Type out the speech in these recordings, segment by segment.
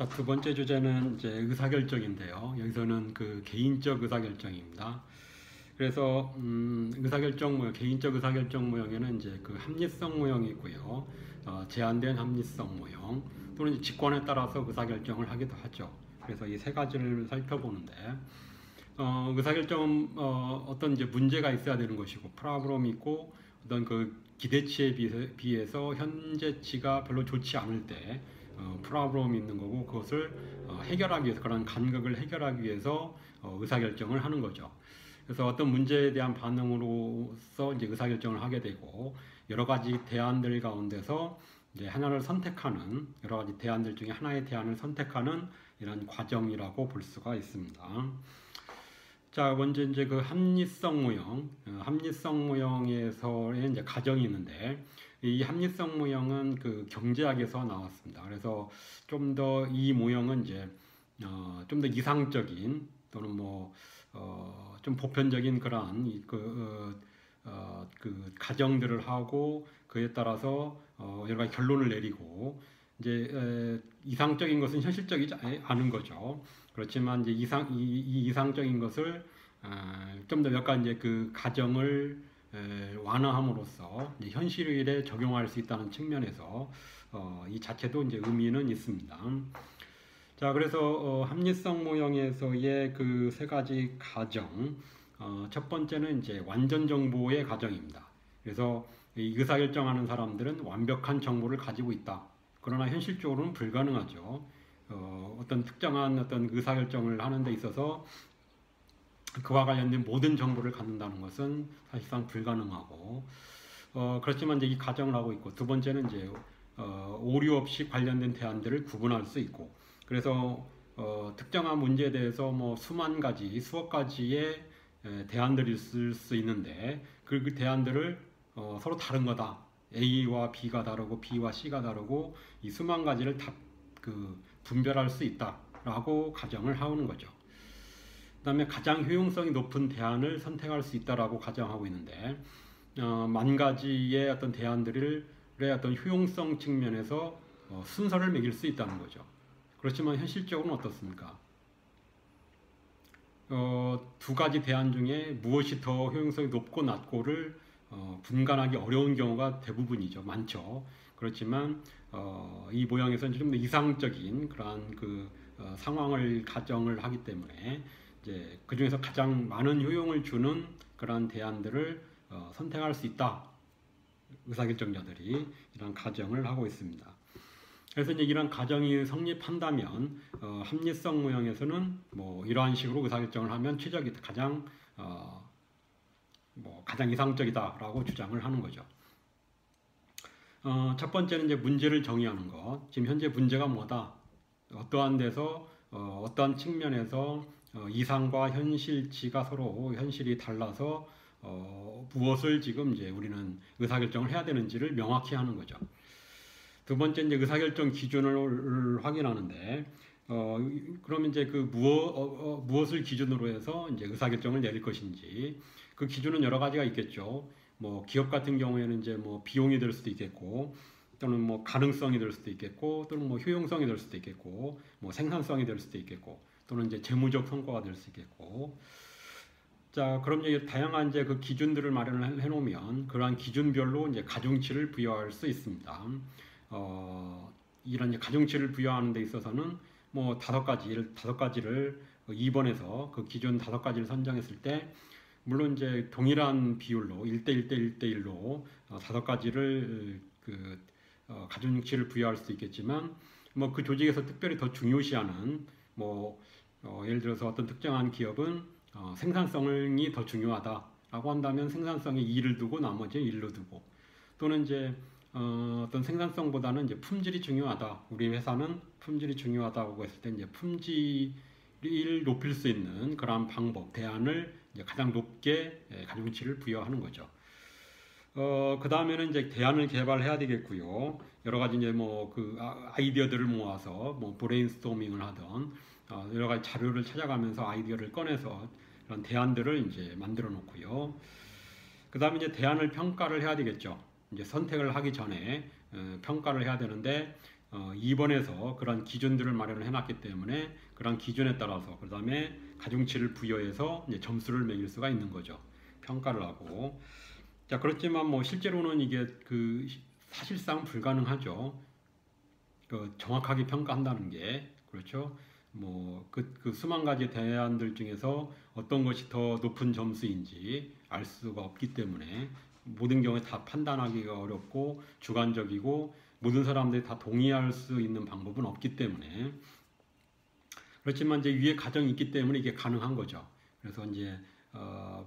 자, 두 번째 주제는 이제 의사결정인데요. 여기서는 그 개인적 의사결정입니다. 그래서 의사결정 모형, 개인적 의사결정 모형에는 이제 그 합리성 모형이 있고요. 제한된 합리성 모형 또는 직관에 따라서 의사결정을 하기도 하죠. 그래서 이 세 가지를 살펴보는데 의사결정은 어떤 이제 문제가 있어야 되는 것이고 프라브럼이 있고 어떤 그 기대치에 비해서 현재치가 별로 좋지 않을 때 프라브럼이 있는 거고 그것을 해결하기 위해서 그런 간극을 해결하기 위해서 의사결정을 하는 거죠. 그래서 어떤 문제에 대한 반응으로서 이제 의사결정을 하게 되고 여러 가지 대안들 가운데서 이제 하나를 선택하는 여러 가지 대안들 중에 하나의 대안을 선택하는 이런 과정이라고 볼 수가 있습니다. 자, 먼저 이제 그 합리성 모형, 합리성 모형에서의 이제 가정이 있는데 이 합리성 모형은 그 경제학에서 나왔습니다. 그래서 좀 더 이 모형은 이제 좀 더 이상적인 또는 뭐 좀 보편적인 그러한 그 가정들을 하고 그에 따라서 여러 가지 결론을 내리고 이제 이상적인 것은 현실적이지 않은 거죠. 그렇지만 이제 이상적인 것을 좀 더 몇 가지 이제 그 가정을 완화함으로써 이제 현실에 적용할 수 있다는 측면에서 이 자체도 이제 의미는 있습니다. 자, 그래서 합리성 모형에서의 그 세 가지 가정, 첫 번째는 이제 완전 정보의 가정입니다. 그래서 이 의사결정하는 사람들은 완벽한 정보를 가지고 있다. 그러나 현실적으로는 불가능하죠. 어떤 특정한 어떤 의사결정을 하는 데 있어서 그와 관련된 모든 정보를 갖는다는 것은 사실상 불가능하고 그렇지만 이제 이 가정을 하고 있고 두 번째는 이제 오류 없이 관련된 대안들을 구분할 수 있고 그래서 특정한 문제에 대해서 뭐 수만 가지, 수억 가지의 대안들이 있을 수 있는데 그 대안들을 서로 다른 거다. A와 B가 다르고 B와 C가 다르고 이 수만 가지를 다 분별할 수 있다라고 가정을 하는 거죠. 그 다음에 가장 효용성이 높은 대안을 선택할 수 있다라고 가정하고 있는데 만 가지의 어떤 대안들의 어떤 효용성 측면에서 순서를 매길 수 있다는 거죠. 그렇지만 현실적으로는 어떻습니까? 두 가지 대안 중에 무엇이 더 효용성이 높고 낮고를 분간하기 어려운 경우가 대부분이죠. 많죠. 그렇지만 이 모형에서는 좀 더 이상적인 그러한 상황을 가정을 하기 때문에 이제 그 중에서 가장 많은 효용을 주는 그러한 대안들을 선택할 수 있다. 의사결정자들이 이런 가정을 하고 있습니다. 그래서 이제 이런 가정이 성립한다면 합리성 모형에서는 뭐 이러한 식으로 의사결정을 하면 최적이 가장 가장 이상적이다라고 주장을 하는 거죠. 첫 번째는 이제 문제를 정의하는 것. 지금 현재 문제가 뭐다? 어떠한 데서 어떠한 측면에서 이상과 현실치가 서로 현실이 달라서 무엇을 지금 이제 우리는 의사결정을 해야 되는지를 명확히 하는 거죠. 두 번째 이제 의사결정 기준을 확인하는데 그러면 이제 그 무엇을 기준으로 해서 이제 의사결정을 내릴 것인지 그 기준은 여러 가지가 있겠죠. 뭐 기업 같은 경우에는 이제 뭐 비용이 될 수도 있겠고 또는 뭐 가능성이 될 수도 있겠고 또는 뭐 효용성이 될 수도 있겠고 뭐 생산성이 될 수도 있겠고 또는 이제 재무적 성과가 될 수 있겠고 자 그럼 이제 다양한 이제 그 기준들을 마련을 해 놓으면 그러한 기준별로 이제 가중치를 부여할 수 있습니다. 이런 이제 가중치를 부여하는 데 있어서는 뭐 다섯 가지를 2번에서 그 기준 5가지를 선정했을 때 물론 이제 동일한 비율로 1대1대1대1로 5가지를 가중치를 부여할 수도 있겠지만 뭐 그 조직에서 특별히 더 중요시하는 예를 들어서 어떤 특정한 기업은 생산성이 더 중요하다라고 한다면 생산성에 2를 두고 나머지 1로 두고 또는 이제 어떤 생산성보다는 이제 품질이 중요하다. 우리 회사는 품질이 중요하다고 했을 때 이제 품질을 높일 수 있는 그러한 방법, 대안을 이제 가장 높게 가중치를 부여하는 거죠. 그 다음에는 이제 대안을 개발해야 되겠고요. 여러 가지 이제 아이디어들을 모아서 브레인스토밍을 하던 여러 가지 자료를 찾아가면서 아이디어를 꺼내서 그런 대안들을 이제 만들어 놓고요. 그 다음에 이제 대안을 평가를 해야 되겠죠. 이제 선택을 하기 전에 평가를 해야 되는데 2번에서 그런 기준들을 마련을 해놨기 때문에 그런 기준에 따라서 그 다음에 가중치를 부여해서 이제 점수를 매길 수가 있는 거죠. 평가를 하고. 자, 그렇지만 뭐 실제로는 이게 그 사실상 불가능하죠. 그 정확하게 평가한다는 게. 그렇죠. 뭐 그 수만 가지 대안들 중에서 어떤 것이 더 높은 점수인지 알 수가 없기 때문에 모든 경우에 다 판단하기가 어렵고 주관적이고 모든 사람들이 다 동의할 수 있는 방법은 없기 때문에. 그렇지만 이제 위에 가정이 있기 때문에 이게 가능한 거죠. 그래서 이제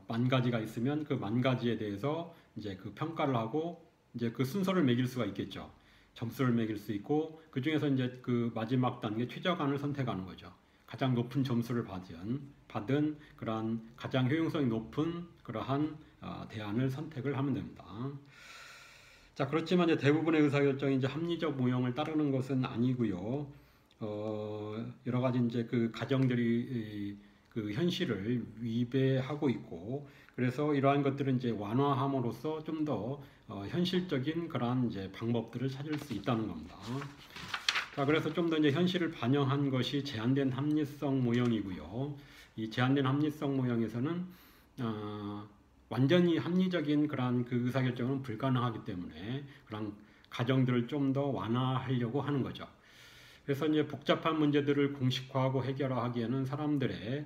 만 가지가 있으면 그 만 가지에 대해서 이제 그 평가를 하고 이제 그 순서를 매길 수가 있겠죠. 점수를 매길 수 있고 그 중에서 이제 그 마지막 단계 최저간을 선택하는 거죠. 가장 높은 점수를 받은 그러한 가장 효용성이 높은 그러한 대안을 선택을 하면 됩니다. 자, 그렇지만 이제 대부분의 의사결정이 이제 합리적 모형을 따르는 것은 아니고요. 여러 가지 이제 그 가정들이 그 현실을 위배하고 있고, 그래서 이러한 것들은 이제 완화함으로써 좀 더 현실적인 그러한 이제 방법들을 찾을 수 있다는 겁니다. 자, 그래서 좀 더 이제 현실을 반영한 것이 제한된 합리성 모형이고요. 이 제한된 합리성 모형에서는 완전히 합리적인 그러한 그 의사결정은 불가능하기 때문에 그런 가정들을 좀 더 완화하려고 하는 거죠. 그래서 이제 복잡한 문제들을 공식화하고 해결하기에는 사람들의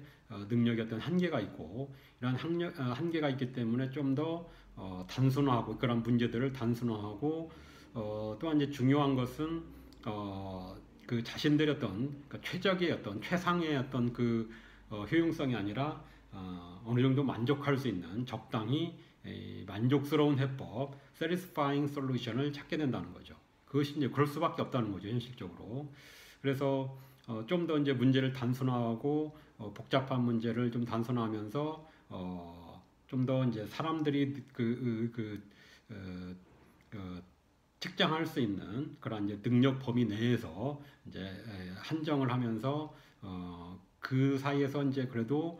능력이 어떤 한계가 있고 이런 한계가 있기 때문에 좀 더 단순화하고 그런 문제들을 단순화하고 또한 이제 중요한 것은 그 자신들의 어떤 그 최적의 어떤 최상의 어떤 그 효용성이 아니라 어느 정도 만족할 수 있는 적당히 만족스러운 해법, satisfying solution을 찾게 된다는 거죠. 그것이 이제 그럴 수밖에 없다는 거죠, 현실적으로. 그래서 좀 더 이제 문제를 단순화하고 복잡한 문제를 좀 단순화하면서 좀 더 이제 사람들이 측정할 수 있는 그런 이제 능력 범위 내에서 이제 한정을 하면서 그 사이에서 이제 그래도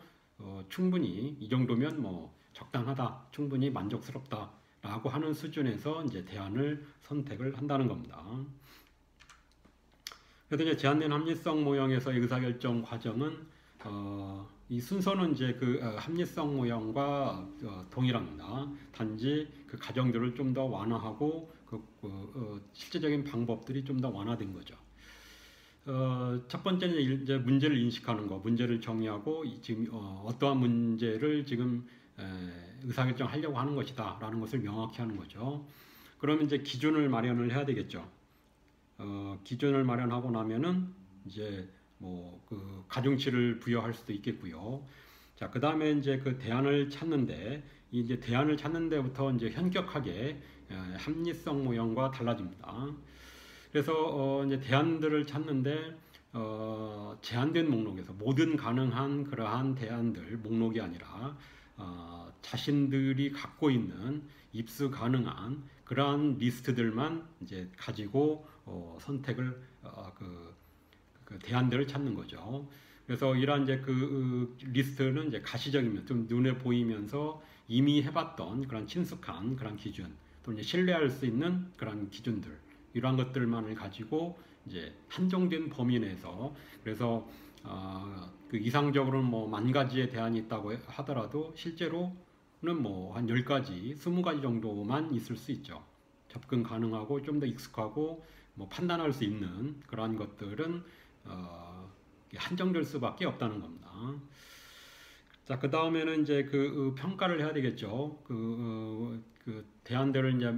충분히 이 정도면 뭐 적당하다, 충분히 만족스럽다라고 하는 수준에서 이제 대안을 선택을 한다는 겁니다. 그래서 이제 제한된 합리성 모형에서의 의사결정 과정은 이 순서는 이제 그 합리성 모형과 동일합니다. 단지 그 가정들을 좀 더 완화하고 실제적인 방법들이 좀 더 완화된 거죠. 첫 번째는 이제 문제를 인식하는 거, 문제를 정의하고 지금 어떠한 문제를 지금 의사결정하려고 하는 것이다라는 것을 명확히 하는 거죠. 그러면 이제 기준을 마련을 해야 되겠죠. 기준을 마련하고 나면은 이제 뭐 그 가중치를 부여할 수도 있겠고요. 자, 그 다음에 이제 그 대안을 찾는데 이제 대안을 찾는 데부터 이제 현격하게 합리성 모형과 달라집니다. 그래서 이제 대안들을 찾는데 제한된 목록에서 모든 가능한 그러한 대안들 목록이 아니라 자신들이 갖고 있는 입수 가능한 그러한 리스트들만 이제 가지고 선택을 그 대안들을 찾는 거죠. 그래서 이러한 이제 그 리스트는 이제 가시적이면 좀 눈에 보이면서 이미 해봤던 그런 친숙한 그런 기준, 또 이제 신뢰할 수 있는 그런 기준들, 이러한 것들만을 가지고 이제 한정된 범위 내에서, 그래서 그 이상적으로는 뭐 10,000가지의 대안이 있다고 하더라도 실제로는 뭐 한 10가지, 20가지 정도만 있을 수 있죠. 접근 가능하고 좀 더 익숙하고 뭐 판단할 수 있는 그러한 것들은 한정될 수밖에 없다는 겁니다. 자, 그 다음에는 이제 그 평가를 해야 되겠죠. 그 대안들을 이제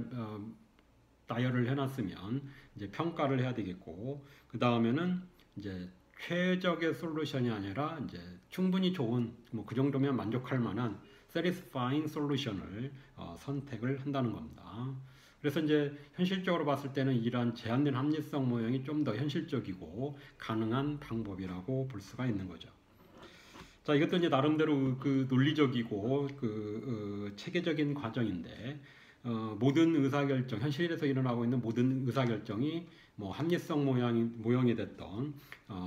나열을 해놨으면 이제 평가를 해야 되겠고, 그 다음에는 이제 최적의 솔루션이 아니라 이제 충분히 좋은 뭐 그 정도면 만족할 만한 satisfying solution을 선택을 한다는 겁니다. 그래서 이제 현실적으로 봤을 때는 이러한 제한된 합리성 모형이 좀 더 현실적이고 가능한 방법이라고 볼 수가 있는 거죠. 자, 이것도 이제 나름대로 그 논리적이고 체계적인 과정인데 모든 의사결정, 현실에서 일어나고 있는 모든 의사결정이 뭐 합리성 모형이 됐던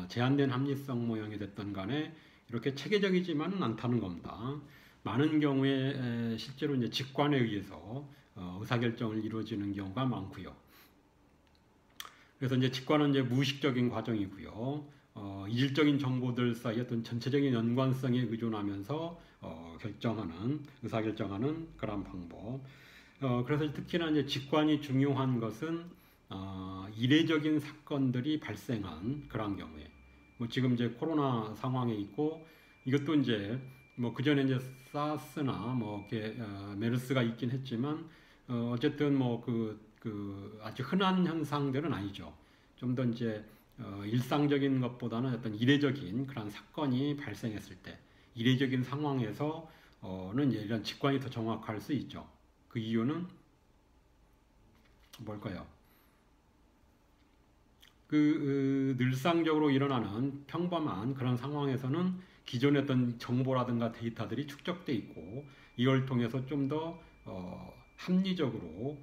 제한된 합리성 모형이 됐던 간에 이렇게 체계적이지만은 않다는 겁니다. 많은 경우에 실제로 이제 직관에 의해서 의사결정을 이루어지는 경우가 많고요. 그래서 이제 직관은 이제 무의식적인 과정이고요. 이질적인 정보들 사이에 어떤 전체적인 연관성에 의존하면서 의사결정하는 그런 방법. 그래서 특히나 이제 직관이 중요한 것은 이례적인 사건들이 발생한 그런 경우에, 뭐 지금 이제 코로나 상황에 있고, 이것도 이제 뭐 그전에 이제 사스나 뭐 이렇게 메르스가 있긴 했지만 어쨌든 뭐 그 아주 흔한 현상들은 아니죠. 좀 더 이제 일상적인 것보다는 어떤 이례적인 그런 사건이 발생했을 때, 이례적인 상황에서는 이제 이런 직관이 더 정확할 수 있죠. 그 이유는 뭘까요? 늘상적으로 일어나는 평범한 그런 상황에서는 기존의 어떤 정보라든가 데이터들이 축적돼 있고, 이걸 통해서 좀 더 합리적으로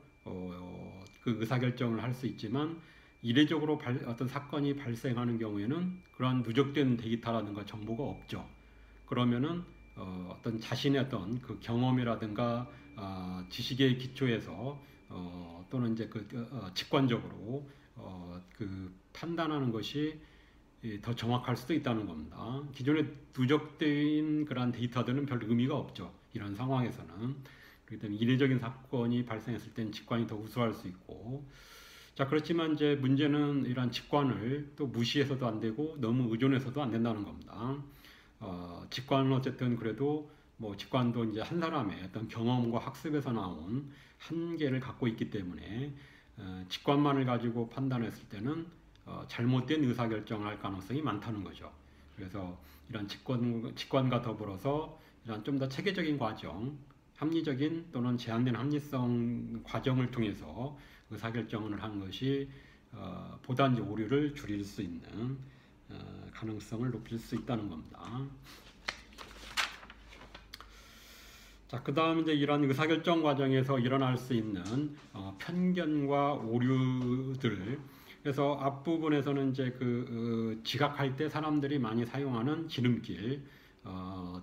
그 의사결정을 할 수 있지만, 이례적으로 어떤 사건이 발생하는 경우에는 그러한 누적된 데이터라든가 정보가 없죠. 그러면은 어떤 자신의 어떤 그 경험이라든가 지식의 기초에서 또는 이제 직관적으로 그 판단하는 것이 더 정확할 수도 있다는 겁니다. 기존에 누적된 그러한 데이터들은 별 의미가 없죠. 이런 상황에서는. 그렇기 때문에 이례적인 사건이 발생했을 때는 직관이 더 우수할 수 있고, 자, 그렇지만 이제 문제는 이러한 직관을 또 무시해서도 안 되고 너무 의존해서도 안 된다는 겁니다. 직관은 어쨌든 그래도 뭐 직관도 이제 한 사람의 어떤 경험과 학습에서 나온 한계를 갖고 있기 때문에 직관만을 가지고 판단했을 때는 잘못된 의사결정을 할 가능성이 많다는 거죠. 그래서 이런 직관과 더불어서 이런 좀 더 체계적인 과정, 합리적인 또는 제한된 합리성 과정을 통해서 의사결정을 하는 것이 보다 이제 오류를 줄일 수 있는 가능성을 높일 수 있다는 겁니다. 자, 그 다음 이제 이런 의사결정 과정에서 일어날 수 있는 편견과 오류들. 그래서 앞부분에서는 이제 지각할 때 사람들이 많이 사용하는 지름길,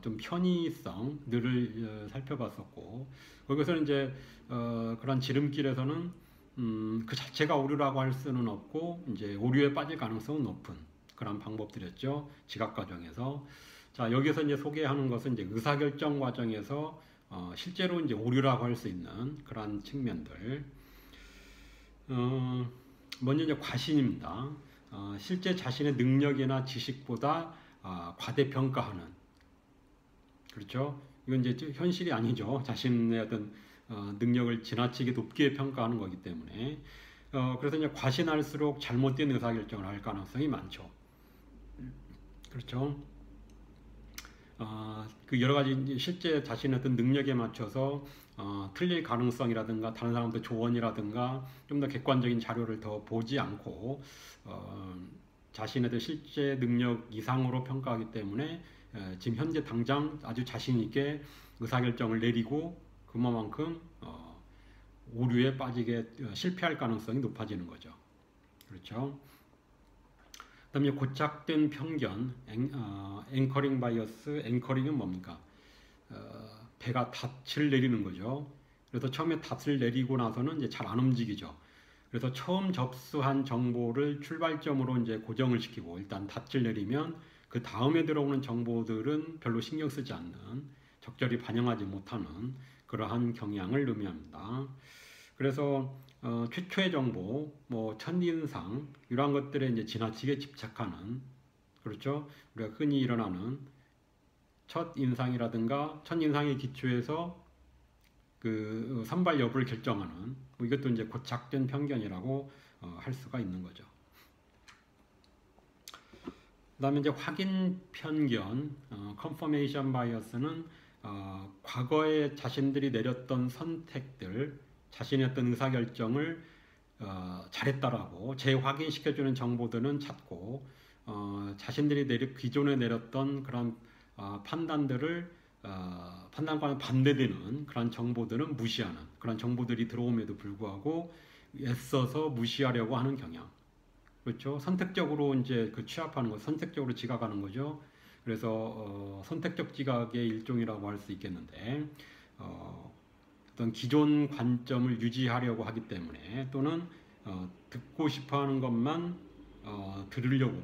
좀 편의성들을 살펴봤었고, 거기서는 이제 그런 지름길에서는 그 자체가 오류라고 할 수는 없고, 이제 오류에 빠질 가능성은 높은 그런 방법들이었죠. 지각 과정에서. 자, 여기서 이제 소개하는 것은 이제 의사결정 과정에서 실제로 이제 오류라고 할 수 있는 그런 측면들. 먼저 이제 과신입니다. 실제 자신의 능력이나 지식보다 과대평가하는. 그렇죠? 이건 이제 현실이 아니죠. 자신의 어떤 능력을 지나치게 높게 평가하는 거기 때문에. 그래서 이제 과신할수록 잘못된 의사결정을 할 가능성이 많죠. 그렇죠? 그 여러 가지 실제 자신의 어떤 능력에 맞춰서 틀릴 가능성이라든가 다른 사람들 조언이라든가 좀 더 객관적인 자료를 더 보지 않고 자신의 실제 능력 이상으로 평가하기 때문에 지금 현재 당장 아주 자신 있게 의사결정을 내리고 그만큼 오류에 빠지게 실패할 가능성이 높아지는 거죠. 그렇죠? 그다음에 고착된 편견, 앵커링 바이어스. 앵커링은 뭡니까? 배가 닻을 내리는 거죠. 그래서 처음에 닻을 내리고 나서는 이제 잘 안 움직이죠. 그래서 처음 접수한 정보를 출발점으로 이제 고정을 시키고, 일단 닻을 내리면 그 다음에 들어오는 정보들은 별로 신경 쓰지 않는, 적절히 반영하지 못하는 그러한 경향을 의미합니다. 그래서 최초의 정보, 뭐 첫인상 이러한 것들에 이제 지나치게 집착하는, 그렇죠? 우리가 흔히 일어나는 첫 인상이라든가 첫 인상의 기초에서 그 선발 여부를 결정하는, 뭐 이것도 이제 고착된 편견이라고 할 수가 있는 거죠. 그다음에 이제 확인 편견, confirmation bias는 과거에 자신들이 내렸던 선택들, 자신의 어떤 의사결정을 잘했다라고 재확인시켜주는 정보들은 찾고, 자신들이 기존에 내렸던 그런 판단들을 판단과는 반대되는 그런 정보들은 무시하는, 그런 정보들이 들어옴에도 불구하고 애써서 무시하려고 하는 경향. 그렇죠? 선택적으로 이제 취합하는 거, 선택적으로 지각하는 거죠. 그래서 선택적 지각의 일종이라고 할 수 있겠는데, 어떤 기존 관점을 유지하려고 하기 때문에, 또는 듣고 싶어하는 것만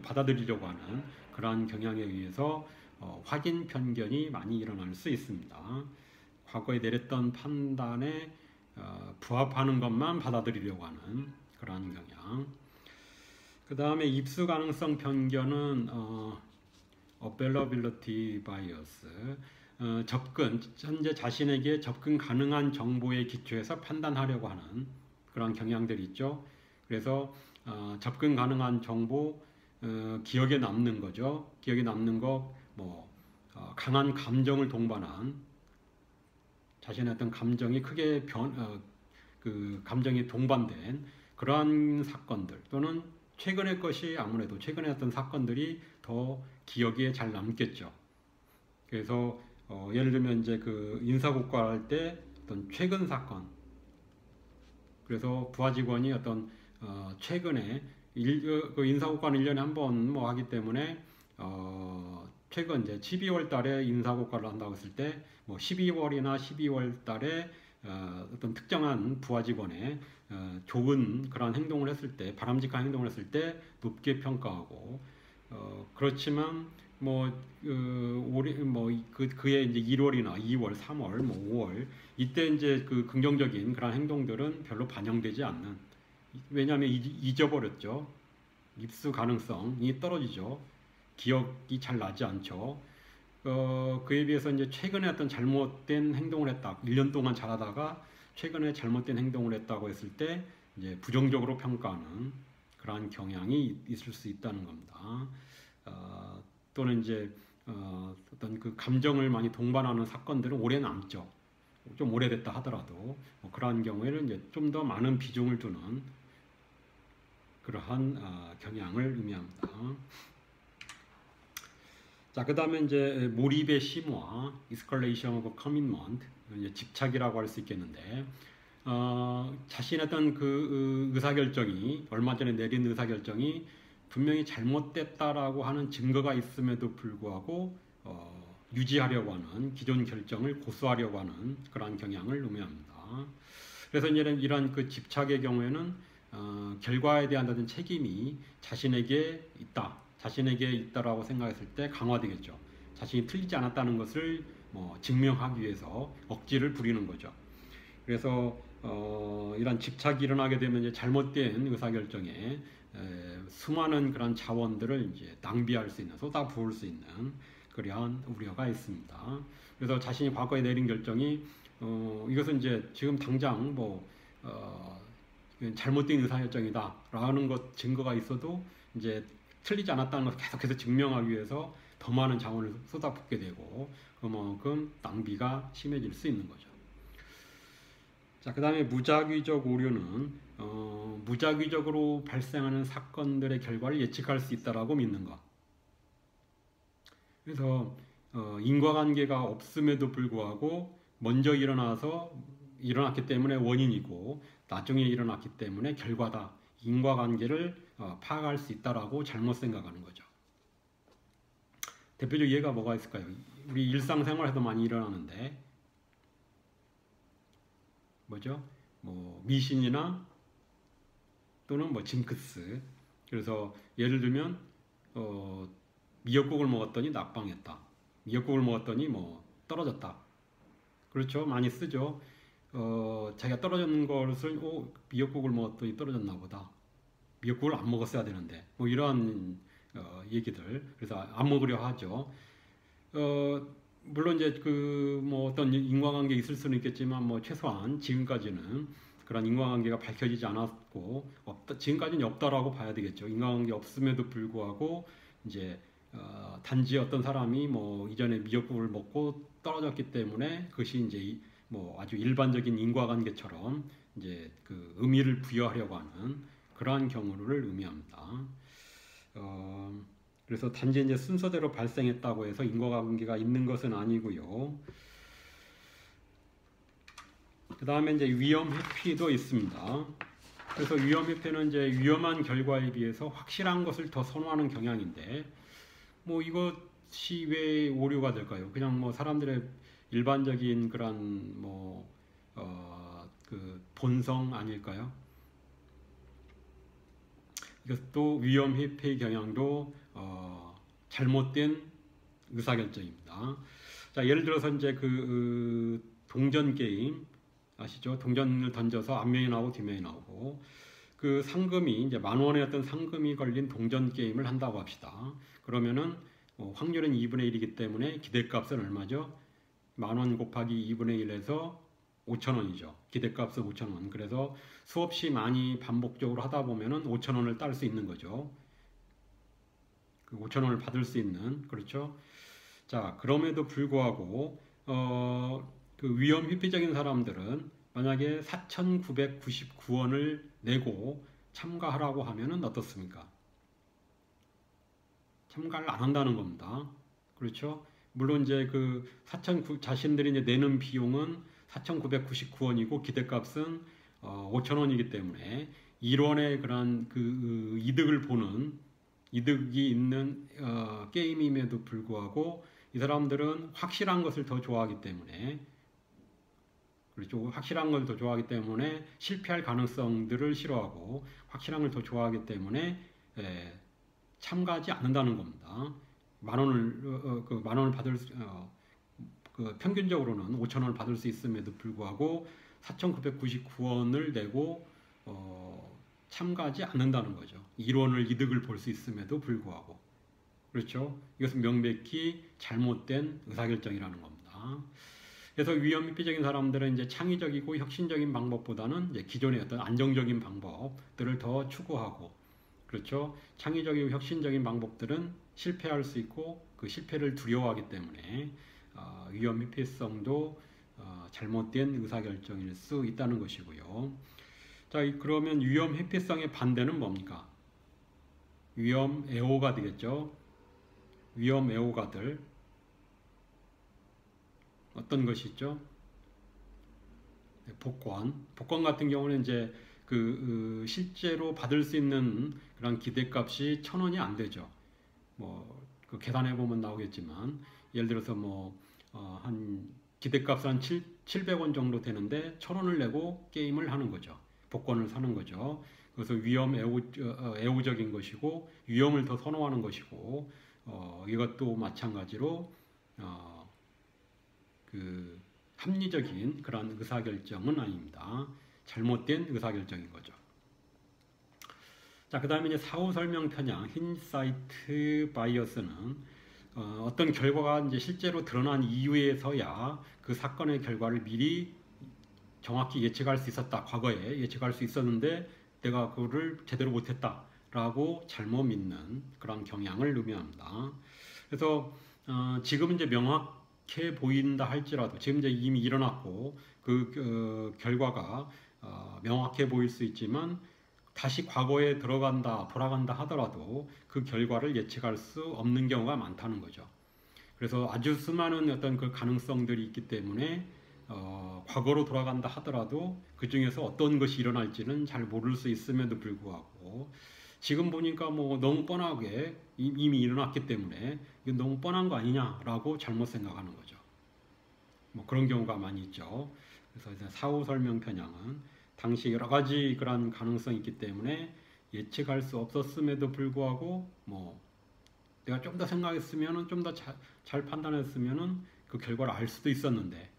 받아들이려고 하는 그러한 경향에 의해서 확인 편견이 많이 일어날 수 있습니다. 과거에 내렸던 판단에 부합하는 것만 받아들이려고 하는 그러한 경향. 그 다음에 입수 가능성 편견은 availability bias, 현재 자신에게 접근 가능한 정보에 기초해서 판단하려고 하는 그런 경향들이 있죠. 그래서 접근 가능한 정보, 기억에 남는 거죠. 기억에 남는 거, 강한 감정을 동반한 자신의 어떤 감정이 크게 그 감정이 동반된 그러한 사건들, 또는 최근의 것이 아무래도 최근에 어떤 사건들이 더 기억에 잘 남겠죠. 그래서 예를 들면 이제 그 인사고과할 때 어떤 최근 사건, 그래서 부하 직원이 어떤 최근에 그 인사고과는 1년에 한 번 뭐 하기 때문에 최근 이제 12월 달에 인사고과를 한다고 했을 때 뭐 12월이나 12월 달에 어떤 특정한 부하 직원의 좋은 그런 행동을 했을 때, 바람직한 행동을 했을 때 높게 평가하고, 그렇지만 그의 이제 1월이나 2월, 3월, 5월 이때 이제 그 긍정적인 그런 행동들은 별로 반영되지 않는, 왜냐하면 잊어버렸죠. 입수 가능성이 떨어지죠. 기억이 잘 나지 않죠. 그에 비해서 이제 최근에 어떤 잘못된 행동을 했다. 1년 동안 잘하다가 최근에 잘못된 행동을 했다고 했을 때 이제 부정적으로 평가하는 그러한 경향이 있을 수 있다는 겁니다. 또는 이제 어떤 그 감정을 많이 동반하는 사건들은 오래 남죠. 좀 오래됐다 하더라도 그러한 경우에는 이제 좀 더 많은 비중을 두는 그러한 경향을 의미합니다. 자, 그 다음에 이제 몰입의 심화, escalation of commitment, 이제 집착이라고 할 수 있겠는데, 자신의 어떤 그 의사결정이, 얼마 전에 내린 의사결정이 분명히 잘못됐다라고 하는 증거가 있음에도 불구하고 유지하려고 하는, 기존 결정을 고수하려고 하는 그러한 경향을 의미합니다. 그래서 이런 그 집착의 경우에는 결과에 대한 어떤 책임이 자신에게 있다라고 생각했을 때 강화되겠죠. 자신이 틀리지 않았다는 것을 증명하기 위해서 억지를 부리는 거죠. 그래서 이런 집착이 일어나게 되면 이제 잘못된 의사결정에 수많은 그런 자원들을 이제 낭비할 수 있는, 쏟아부을 수 있는 그러한 우려가 있습니다. 그래서 자신이 과거에 내린 결정이 이것은 이제 지금 당장 잘못된 의사결정이다라는 것 증거가 있어도 이제 틀리지 않았다는 것을 계속해서 증명하기 위해서 더 많은 자원을 쏟아붓게 되고 그만큼 낭비가 심해질 수 있는 거죠. 자, 그 다음에 무작위적 오류는 무작위적으로 발생하는 사건들의 결과를 예측할 수 있다라고 믿는 것. 그래서 인과관계가 없음에도 불구하고 먼저 일어났기 때문에 원인이고 나중에 일어났기 때문에 결과다. 인과관계를 파악할 수 있다라고 잘못 생각하는 거죠. 대표적 예가 뭐가 있을까요? 우리 일상생활에도 많이 일어나는데 뭐죠? 미신이나 또는 징크스. 그래서 예를 들면 미역국을 먹었더니 낙방했다. 미역국을 먹었더니 떨어졌다. 그렇죠? 많이 쓰죠. 자기가 떨어졌는 것을 미역국을 먹었더니 떨어졌나 보다. 미역국을 안 먹었어야 되는데 이런 얘기들. 그래서 안 먹으려 하죠. 물론 이제 어떤 인과관계 있을 수는 있겠지만 최소한 지금까지는 그런 인과관계가 밝혀지지 않았고 지금까지는 없다라고 봐야 되겠죠. 인과관계 없음에도 불구하고 이제 단지 어떤 사람이 이전에 미역국을 먹고 떨어졌기 때문에 그것이 이제 아주 일반적인 인과관계처럼 이제 그 의미를 부여하려고 하는 그러한 경우를 의미합니다. 그래서 단지 이제 순서대로 발생했다고 해서 인과관계가 있는 것은 아니고요. 그 다음에 이제 위험 회피도 있습니다. 그래서 위험 회피는 이제 위험한 결과에 비해서 확실한 것을 더 선호하는 경향인데, 이것이 왜 오류가 될까요? 그냥 사람들의 일반적인 그런 그 본성 아닐까요? 이것도 위험 회피 경향도 잘못된 의사결정입니다. 자, 예를 들어서 이제 그 동전 게임 아시죠? 동전을 던져서 앞면이 나오고 뒷면이 나오고 그 상금이 이제 10,000원의 어떤 상금이 걸린 동전 게임을 한다고 합시다. 그러면은 확률은 2분의 1이기 때문에 기대값은 얼마죠? 10,000원 곱하기 2분의 1에서 5,000원이죠. 기대값은 5,000원. 그래서 수없이 많이 반복적으로 하다 보면은 5,000원을 딸 수 있는 거죠. 그 5,000원을 받을 수 있는, 그렇죠? 자, 그럼에도 불구하고 그 위험 회피적인 사람들은 만약에 4,999원을 내고 참가하라고 하면은 어떻습니까? 참가를 안 한다는 겁니다. 그렇죠? 물론 이제 그 자신들이 이제 내는 비용은 4,999원이고 기대값은 5,000원이기 때문에 1원의 그런 그 이득을 보는 이득이 있는 게임임에도 불구하고 이 사람들은 확실한 것을 더 좋아하기 때문에 그렇죠. 확실한 걸 더 좋아하기 때문에 실패할 가능성들을 싫어하고 확실한 걸 더 좋아하기 때문에 참가하지 않는다는 겁니다. 10,000원을 그 10,000원을 받을 그 평균적으로는 5,000원을 받을 수 있음에도 불구하고 4,999원을 내고 참가하지 않는다는 거죠. 1원을 이득을 볼 수 있음에도 불구하고 그렇죠. 이것은 명백히 잘못된 의사결정이라는 겁니다. 그래서 위험 회피적인 사람들은 이제 창의적이고 혁신적인 방법보다는 이제 기존의 어떤 안정적인 방법들을 더 추구하고 그렇죠. 창의적이고 혁신적인 방법들은 실패할 수 있고 그 실패를 두려워하기 때문에 위험 회피성도 잘못된 의사결정일 수 있다는 것이고요. 자, 그러면 위험 회피성의 반대는 뭡니까? 위험 애호가 되겠죠. 위험 애호가들 어떤 것이 있죠? 복권 같은 경우는 이제 실제로 받을 수 있는 그런 기대값이 1,000원이 안 되죠. 그 계산해 보면 나오겠지만 예를 들어서 한 기대값은 한 700원 정도 되는데 1,000원을 내고 게임을 하는 거죠. 복권을 사는 거죠. 그래서 위험 애호적인 것이고 위험을 더 선호하는 것이고 이것도 마찬가지로 그 합리적인 그런 의사결정은 아닙니다. 잘못된 의사결정인 거죠. 자, 그 다음에 이제 사후 설명 편향, 힌사이트 바이어스는 어떤 결과가 이제 실제로 드러난 이후에서야 그 사건의 결과를 미리 정확히 예측할 수 있었다. 과거에 예측할 수 있었는데 내가 그거를 제대로 못했다라고 잘못 믿는 그런 경향을 의미합니다. 그래서 지금 이제 명확해 보인다 할지라도 지금 이제 이미 일어났고 그 결과가 명확해 보일 수 있지만 다시 과거에 돌아간다 하더라도 그 결과를 예측할 수 없는 경우가 많다는 거죠. 그래서 아주 수많은 어떤 그 가능성들이 있기 때문에 과거로 돌아간다 하더라도 그 중에서 어떤 것이 일어날지는 잘 모를 수 있음에도 불구하고 지금 보니까 너무 뻔하게 이미 일어났기 때문에 이거 너무 뻔한 거 아니냐라고 잘못 생각하는 거죠. 그런 경우가 많이 있죠. 그래서 이제 사후 설명 편향은 당시 여러 가지 그런 가능성이 있기 때문에 예측할 수 없었음에도 불구하고 내가 좀 더 생각했으면은 좀 더 잘 판단했으면은 그 결과를 알 수도 있었는데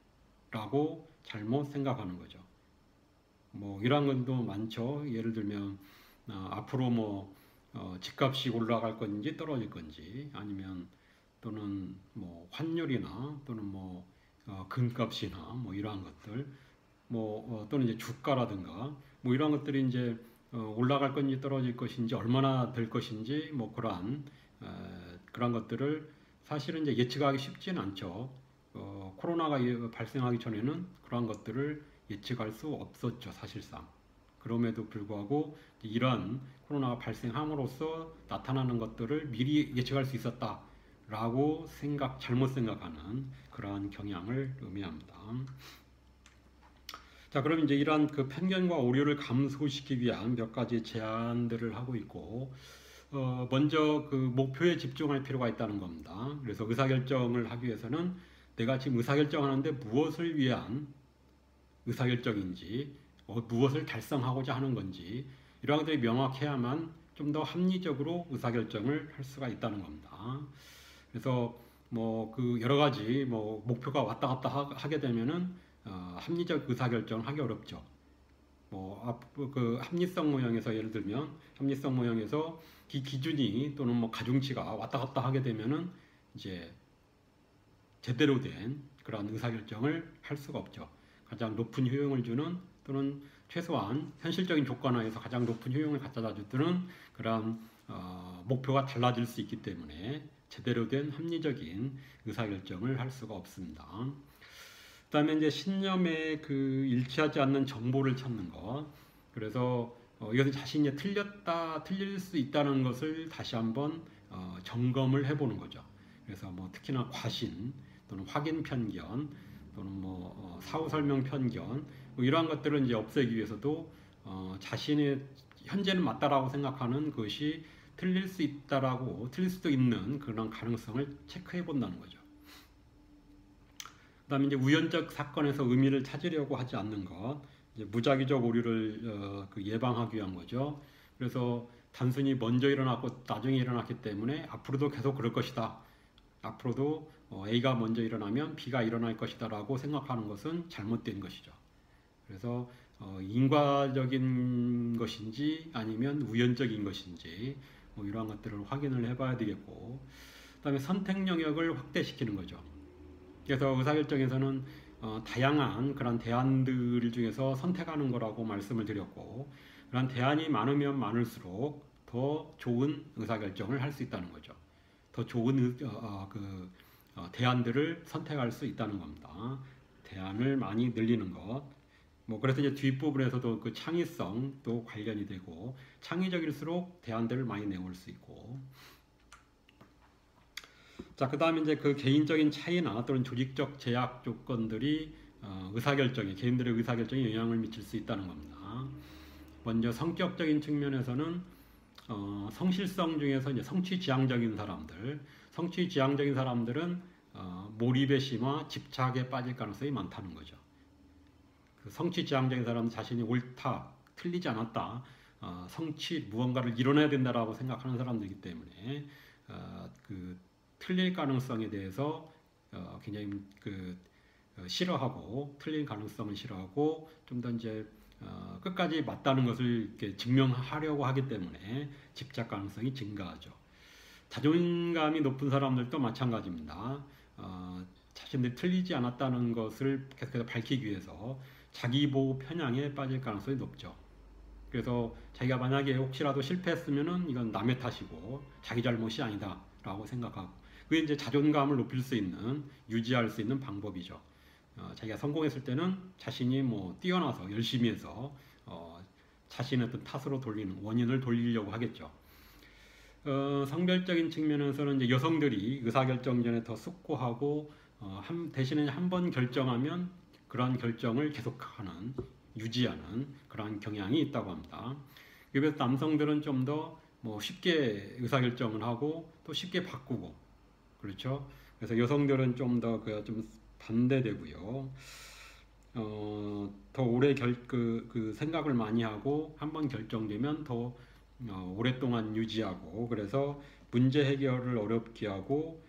라고 잘못 생각하는 거죠. 이런 것도 많죠. 예를 들면 앞으로 집값이 올라갈 건지 떨어질 건지 아니면 또는 환율이나 또는 금값이나 이러한 것들 또는 이제 주가라든가 이런 것들이 이제 올라갈 건지 떨어질 것인지 얼마나 될 것인지 그런 것들을 사실은 이제 예측하기 쉽지는 않죠. 코로나가 발생하기 전에는 그러한 것들을 예측할 수 없었죠, 사실상. 그럼에도 불구하고 이러한 코로나가 발생함으로써 나타나는 것들을 미리 예측할 수 있었다라고 잘못 생각하는 그러한 경향을 의미합니다. 자, 그럼 이제 이러한 그 편견과 오류를 감소시키기 위한 몇 가지 제안들을 하고 있고, 먼저 그 목표에 집중할 필요가 있다는 겁니다. 그래서 의사결정을 하기 위해서는 내가 지금 의사결정하는데 무엇을 위한 의사결정인지, 무엇을 달성하고자 하는 건지, 이런 것들이 명확해야만 좀 더 합리적으로 의사결정을 할 수가 있다는 겁니다. 그래서 뭐 그 여러 가지 뭐 목표가 왔다 갔다 하게 되면은 합리적 의사결정을 하기 어렵죠. 그 합리성 모형에서 예를 들면 합리성 모형에서 기준이 또는 뭐 가중치가 왔다 갔다 하게 되면은 이제 제대로 된 그런 의사결정을 할 수가 없죠. 가장 높은 효용을 주는 또는 최소한 현실적인 조건 하에서 가장 높은 효용을 갖다 주는 그런 목표가 달라질 수 있기 때문에 제대로 된 합리적인 의사결정을 할 수가 없습니다. 그 다음에 이제 신념에 그 일치하지 않는 정보를 찾는 것. 그래서 이것은 자신이 틀릴 수 있다는 것을 다시 한번 점검을 해보는 거죠. 그래서 뭐 특히나 과신 또는 확인 편견 또는 뭐 사후 설명 편견 뭐 이러한 것들을 이제 없애기 위해서도 자신의 현재는 맞다라고 생각하는 것이 틀릴 수도 있는 그런 가능성을 체크해 본다는 거죠. 그 다음에 이제 우연적 사건에서 의미를 찾으려고 하지 않는 것, 이제 무작위적 오류를 예방하기 위한 거죠. 그래서 단순히 먼저 일어났고 나중에 일어났기 때문에 앞으로도 계속 그럴 것이다. 앞으로도 A가 먼저 일어나면 B가 일어날 것이다 라고 생각하는 것은 잘못된 것이죠. 그래서 인과적인 것인지 아니면 우연적인 것인지 뭐 이러한 것들을 확인을 해봐야 되겠고, 그 다음에 선택 영역을 확대시키는 거죠. 그래서 의사결정에서는 다양한 그런 대안들 중에서 선택하는 거라고 말씀을 드렸고, 그런 대안이 많으면 많을수록 더 좋은 의사결정을 할 수 있다는 거죠. 더 좋은 대안들을 선택할 수 있다는 겁니다. 대안을 많이 늘리는 것. 뭐 그래서 이제 뒷부분에서도 그 창의성도 관련이 되고, 창의적일수록 대안들을 많이 내올 수 있고. 자, 그 다음에 이제 그 개인적인 차이나 또는 조직적 제약 조건들이 개인들의 의사결정에 영향을 미칠 수 있다는 겁니다. 먼저 성격적인 측면에서는 성실성 중에서 이제 성취지향적인 사람들은 몰입의 심화, 집착에 빠질 가능성이 많다는 거죠. 그 성취지향적인 사람은 자신이 옳다, 틀리지 않았다, 무언가를 이뤄내야 된다라고 생각하는 사람들이기 때문에 틀릴 가능성에 대해서 굉장히 싫어하고, 틀릴 가능성을 싫어하고 좀 더 이제 끝까지 맞다는 것을 이렇게 증명하려고 하기 때문에 집착 가능성이 증가하죠. 자존감이 높은 사람들도 마찬가지입니다. 자신들이 틀리지 않았다는 것을 계속해서 밝히기 위해서 자기보호 편향에 빠질 가능성이 높죠. 그래서 자기가 만약에 혹시라도 실패했으면은 이건 남의 탓이고 자기 잘못이 아니다 라고 생각하고, 그게 이제 자존감을 높일 수 있는, 유지할 수 있는 방법이죠. 자기가 성공했을 때는 자신이 뭐 뛰어나서 열심히 해서 자신의 어떤 탓으로 원인을 돌리려고 하겠죠. 성별적인 측면에서는 이제 여성들이 의사결정 전에 더 숙고하고 대신에 한 번 결정하면 그러한 결정을 계속하는, 유지하는 그러한 경향이 있다고 합니다. 그래서 남성들은 좀 더 뭐 쉽게 의사결정을 하고 또 쉽게 바꾸고, 그렇죠. 그래서 여성들은 좀 더 좀 반대되고요. 더 오래 생각을 많이 하고 한 번 결정되면 더 오랫동안 유지하고, 그래서 문제 해결을 어렵게 하고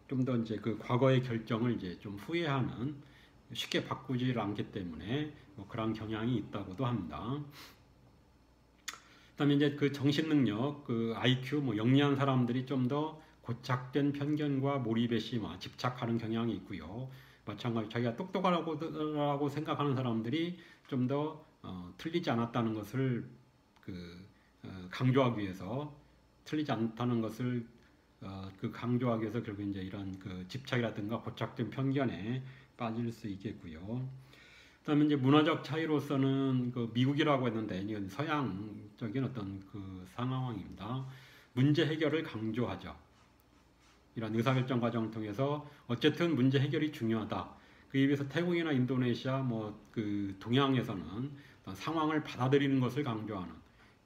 좀 더 이제 그 과거의 결정을 이제 좀 후회하는, 쉽게 바꾸지 않기 때문에 그런 경향이 있다고도 합니다. 그다음에 이제 그 정신능력, 그 IQ, 영리한 사람들이 좀 더 고착된 편견과 몰입의 심화, 집착하는 경향이 있고요. 마찬가지로 자기가 똑똑하다고 생각하는 사람들이 좀 더 틀리지 않았다는 것을 강조하기 위해서, 강조하기 위해서 결국 이제 이런 집착이라든가 고착된 편견에 빠질 수 있겠고요. 그다음에 이제 문화적 차이로서는 미국이라고 했는데 이건 서양적인 어떤 상황입니다. 문제 해결을 강조하죠. 이런 의사결정 과정을 통해서 어쨌든 문제 해결이 중요하다. 그에 비해서 태국이나 인도네시아, 동양에서는 상황을 받아들이는 것을 강조하는,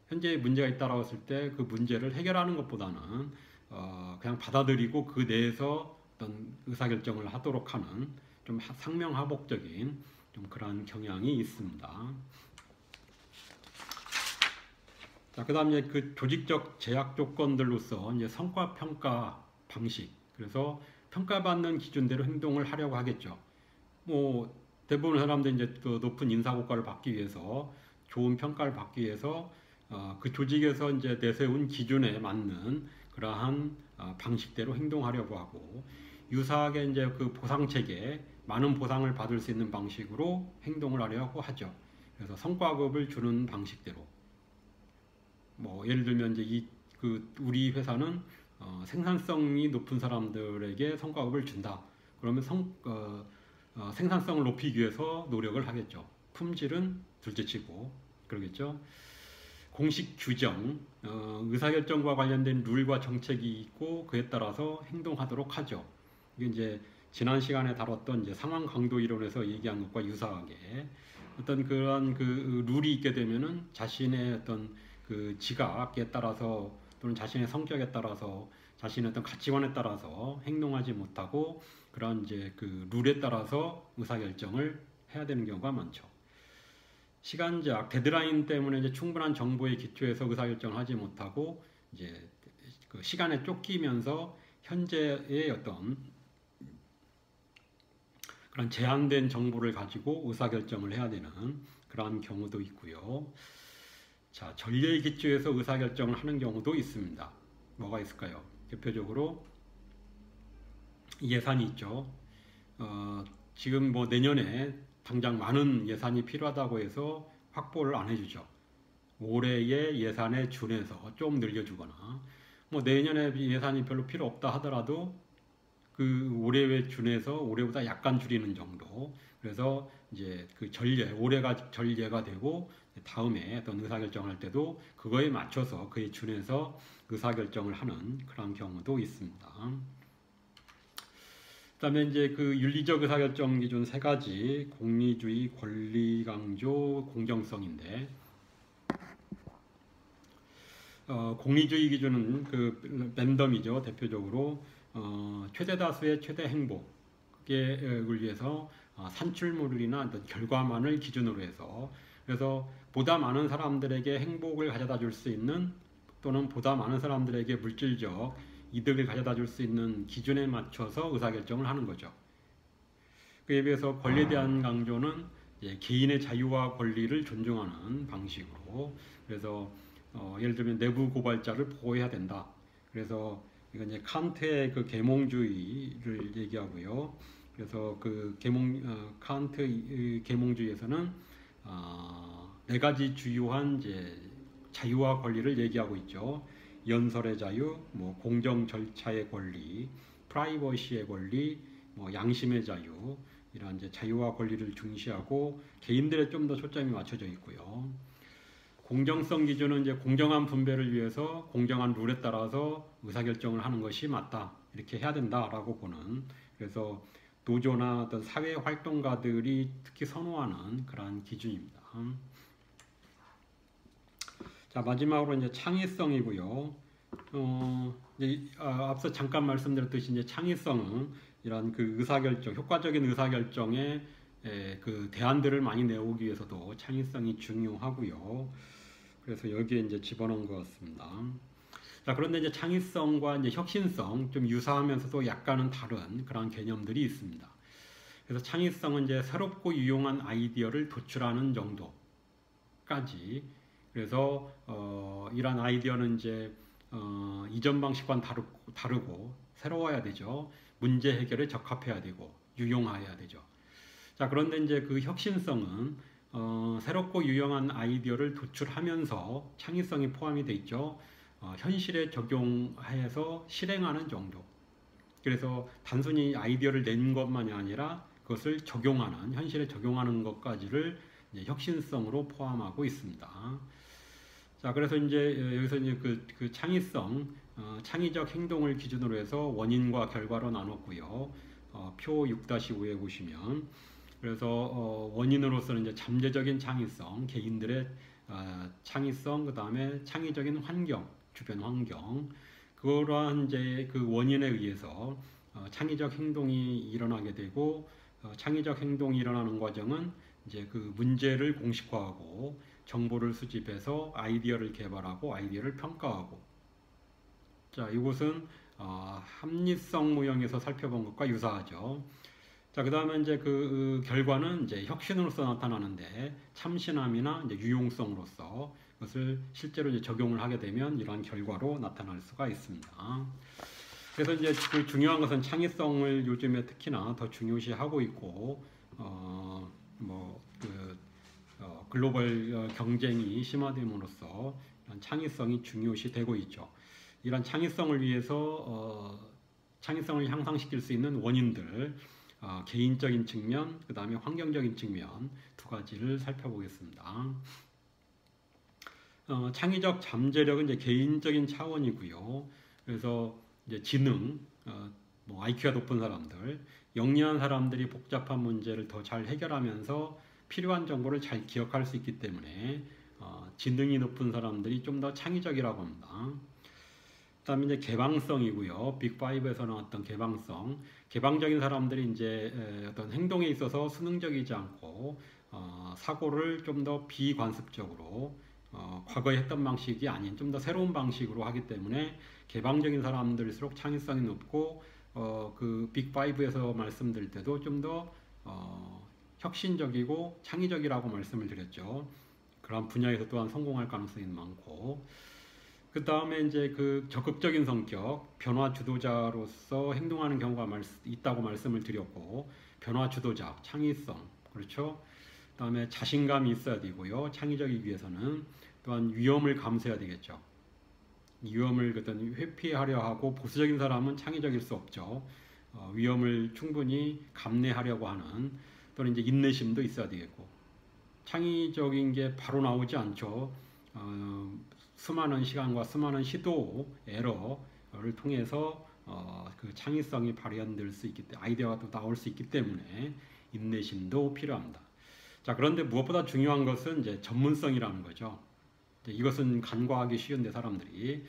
현재 문제가 있다라고 했을 때 그 문제를 해결하는 것보다는 그냥 받아들이고 그 내에서 어떤 의사결정을 하도록 하는 좀 상명하복적인 좀 그러한 경향이 있습니다. 자, 그다음에 그 조직적 제약 조건들로서 이제 성과 평가 방식. 그래서 평가받는 기준대로 행동을 하려고 하겠죠. 뭐 대부분 사람들이 이제 그 높은 인사고과를 받기 위해서 좋은 평가를 받기 위해서 그 조직에서 이제 내세운 기준에 맞는 그러한 방식대로 행동하려고 하고 유사하게 이제 그 보상 체계 많은 보상을 받을 수 있는 방식으로 행동을 하려고 하죠. 그래서 성과급을 주는 방식대로 뭐 예를 들면 이제 우리 회사는 생산성이 높은 사람들에게 성과급을 준다. 그러면 생산성을 높이기 위해서 노력을 하겠죠. 품질은 둘째치고 그러겠죠. 공식 규정, 의사결정과 관련된 룰과 정책이 있고 그에 따라서 행동하도록 하죠. 이게 이제 지난 시간에 다뤘던 이제 상황 강도 이론에서 얘기한 것과 유사하게 어떤 그런 그 룰이 있게 되면은 자신의 어떤 그 지각에 따라서 또는 자신의 성격에 따라서 자신의 어떤 가치관에 따라서 행동하지 못하고 그런 이제 그 룰에 따라서 의사결정을 해야 되는 경우가 많죠. 시간 제약, 데드라인 때문에 이제 충분한 정보에 기초해서 의사결정을 하지 못하고 이제 그 시간에 쫓기면서 현재의 어떤 그런 제한된 정보를 가지고 의사결정을 해야 되는 그러한 경우도 있고요. 자, 전례에 기초해서 의사결정을 하는 경우도 있습니다. 뭐가 있을까요? 대표적으로 예산이 있죠. 지금 뭐 내년에 당장 많은 예산이 필요하다고 해서 확보를 안 해주죠. 올해의 예산에 준해서 좀 늘려주거나 뭐 내년에 예산이 별로 필요 없다 하더라도 그 올해에 준해서 올해보다 약간 줄이는 정도. 그래서 이제 그 올해가 전례가 되고 다음에 어떤 의사결정할 때도 그거에 맞춰서 그에 준해서 의사결정을 하는 그런 경우도 있습니다. 그다음에 이제 그 윤리적 의사결정 기준 세 가지 공리주의, 권리 강조, 공정성인데 공리주의 기준은 그 랜덤이죠. 대표적으로 최대 다수의 최대 행복을 위해서 산출물이나 어떤 결과만을 기준으로 해서 그래서 보다 많은 사람들에게 행복을 가져다 줄 수 있는 또는 보다 많은 사람들에게 물질적 이득을 가져다 줄 수 있는 기준에 맞춰서 의사결정을 하는 거죠. 그에 비해서 권리에 대한 강조는 개인의 자유와 권리를 존중하는 방식으로 그래서 예를 들면 내부 고발자를 보호해야 된다. 그래서 이건 이제 칸트의 그 계몽주의를 얘기하고요. 그래서 그 칸트 계몽주의에서는 네 가지 주요한 이제 자유와 권리를 얘기하고 있죠. 연설의 자유, 뭐 공정 절차의 권리, 프라이버시의 권리, 뭐 양심의 자유 이런 이제 자유와 권리를 중시하고 개인들의 좀 더 초점이 맞춰져 있고요. 공정성 기준은 이제 공정한 분배를 위해서 공정한 룰에 따라서 의사결정을 하는 것이 맞다. 이렇게 해야 된다라고 보는 그래서 노조나 어떤 사회 활동가들이 특히 선호하는 그러한 기준입니다. 자, 마지막으로 이제 창의성이고요. 앞서 잠깐 말씀드렸듯이 이제 창의성은 이런 그 의사결정, 효과적인 의사결정에 그 대안들을 많이 내오기 위해서도 창의성이 중요하고요. 그래서 여기에 이제 집어넣은 것 같습니다. 자, 그런데 이제 창의성과 이제 혁신성 좀 유사하면서도 약간은 다른 그런 개념들이 있습니다. 그래서 창의성은 이제 새롭고 유용한 아이디어를 도출하는 정도까지. 그래서 이런 아이디어는 이제 이전 방식과는 다르고 새로워야 되죠. 문제 해결에 적합해야 되고 유용해야 되죠. 자, 그런데 이제 그 혁신성은 새롭고 유용한 아이디어를 도출하면서 창의성이 포함이 돼 있죠. 현실에 적용해서 실행하는 정도. 그래서 단순히 아이디어를 낸 것만이 아니라 그것을 적용하는 현실에 적용하는 것까지를 이제 혁신성으로 포함하고 있습니다. 자, 그래서 이제 여기서 이제 그 창의성, 창의적 행동을 기준으로 해서 원인과 결과로 나눴고요. 표 6-5에 보시면 그래서 원인으로서는 이제 잠재적인 창의성, 개인들의 창의성, 그 다음에 창의적인 환경, 주변 환경, 그러한 이제 그 원인에 의해서 창의적 행동이 일어나게 되고 창의적 행동이 일어나는 과정은 이제 그 문제를 공식화하고 정보를 수집해서 아이디어를 개발하고 아이디어를 평가하고. 자, 이것은 합리성 모형에서 살펴본 것과 유사하죠. 자, 그다음에 이제 그 결과는 이제 혁신으로서 나타나는데 참신함이나 이제 유용성으로서 그것을 실제로 이제 적용을 하게 되면 이러한 결과로 나타날 수가 있습니다. 그래서 이제 그 중요한 것은 창의성을 요즘에 특히나 더 중요시하고 있고, 글로벌 경쟁이 심화됨으로써 이런 창의성이 중요시되고 있죠. 이런 창의성을 위해서 창의성을 향상시킬 수 있는 원인들, 개인적인 측면, 그 다음에 환경적인 측면 두 가지를 살펴보겠습니다. 창의적 잠재력은 이제 개인적인 차원이고요. 그래서 이제 지능, IQ가 높은 사람들, 영리한 사람들이 복잡한 문제를 더 잘 해결하면서 필요한 정보를 잘 기억할 수 있기 때문에 지능이 높은 사람들이 좀 더 창의적이라고 합니다. 그다음에 이제 개방성이고요. 빅5에서 나왔던 개방성. 개방적인 사람들이 이제 어떤 행동에 있어서 수능적이지 않고 사고를 좀 더 비관습적으로 과거에 했던 방식이 아닌 좀 더 새로운 방식으로 하기 때문에 개방적인 사람들일수록 창의성이 높고 그 빅5에서 말씀드릴 때도 좀 더 혁신적이고 창의적이라고 말씀을 드렸죠. 그런 분야에서 또한 성공할 가능성이 많고, 그 다음에 이제 그 적극적인 성격, 변화 주도자로서 행동하는 경우가 있다고 말씀을 드렸고, 변화 주도자, 창의성, 그렇죠? 그 다음에 자신감이 있어야 되고요. 창의적이기 위해서는 또한 위험을 감수해야 되겠죠. 위험을 어떤 회피하려 하고 보수적인 사람은 창의적일 수 없죠. 위험을 충분히 감내하려고 하는, 또는 이제 인내심도 있어야 되겠고, 창의적인 게 바로 나오지 않죠. 수많은 시간과 수많은 시도, 에러를 통해서 그 창의성이 발현될 수 있기 때문에, 아이디어가 또 나올 수 있기 때문에 인내심도 필요합니다. 자, 그런데 무엇보다 중요한 것은 이제 전문성이라는 거죠. 이것은 간과하기 쉬운데 사람들이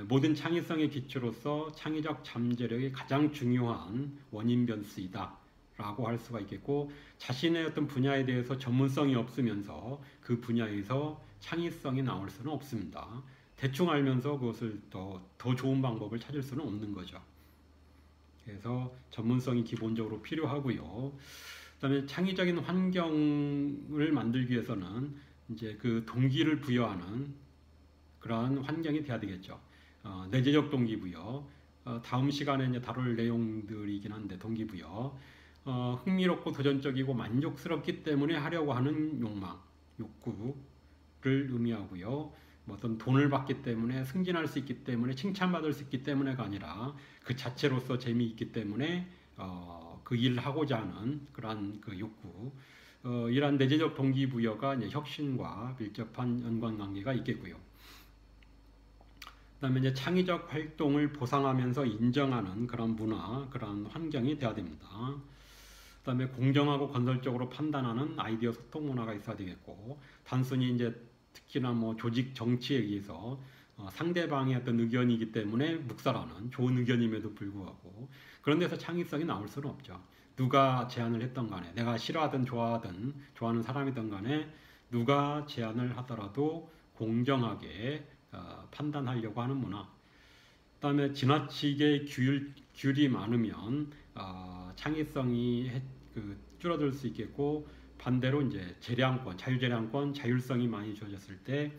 모든 창의성의 기초로서 창의적 잠재력이 가장 중요한 원인 변수이다 라고 할 수가 있겠고, 자신의 어떤 분야에 대해서 전문성이 없으면서 그 분야에서 창의성이 나올 수는 없습니다. 대충 알면서 그것을 더 좋은 방법을 찾을 수는 없는 거죠. 그래서 전문성이 기본적으로 필요하고요. 그다음에 창의적인 환경을 만들기 위해서는 이제 그 동기를 부여하는 그러한 환경이 돼야 되겠죠. 내재적 동기부여. 다음 시간에 이제 다룰 내용들이긴 한데, 동기부여. 흥미롭고 도전적이고 만족스럽기 때문에 하려고 하는 욕망, 욕구를 의미하고요. 어떤 돈을 받기 때문에, 승진할 수 있기 때문에, 칭찬받을 수 있기 때문에가 아니라 그 자체로서 재미있기 때문에 그 일을 하고자 하는 그러한 그 욕구, 이러한 내재적 동기부여가 이제 혁신과 밀접한 연관관계가 있겠고요. 그다음에 이제 창의적 활동을 보상하면서 인정하는 그런 문화, 그런 환경이 돼야 됩니다. 그다음에 공정하고 건설적으로 판단하는 아이디어 소통 문화가 있어야 되겠고, 단순히 이제 특히나 뭐 조직 정치에 의해서 상대방의 어떤 의견이기 때문에 묵살하는, 좋은 의견임에도 불구하고 그런 데서 창의성이 나올 수는 없죠. 누가 제안을 했던 간에, 내가 싫어하든 좋아하는 사람이든 간에 누가 제안을 하더라도 공정하게 판단하려고 하는 문화. 그다음에 지나치게 귤이 많으면 창의성이 줄어들 수 있겠고, 반대로 이제 재량권, 자유재량권, 자율성이 많이 주어졌을 때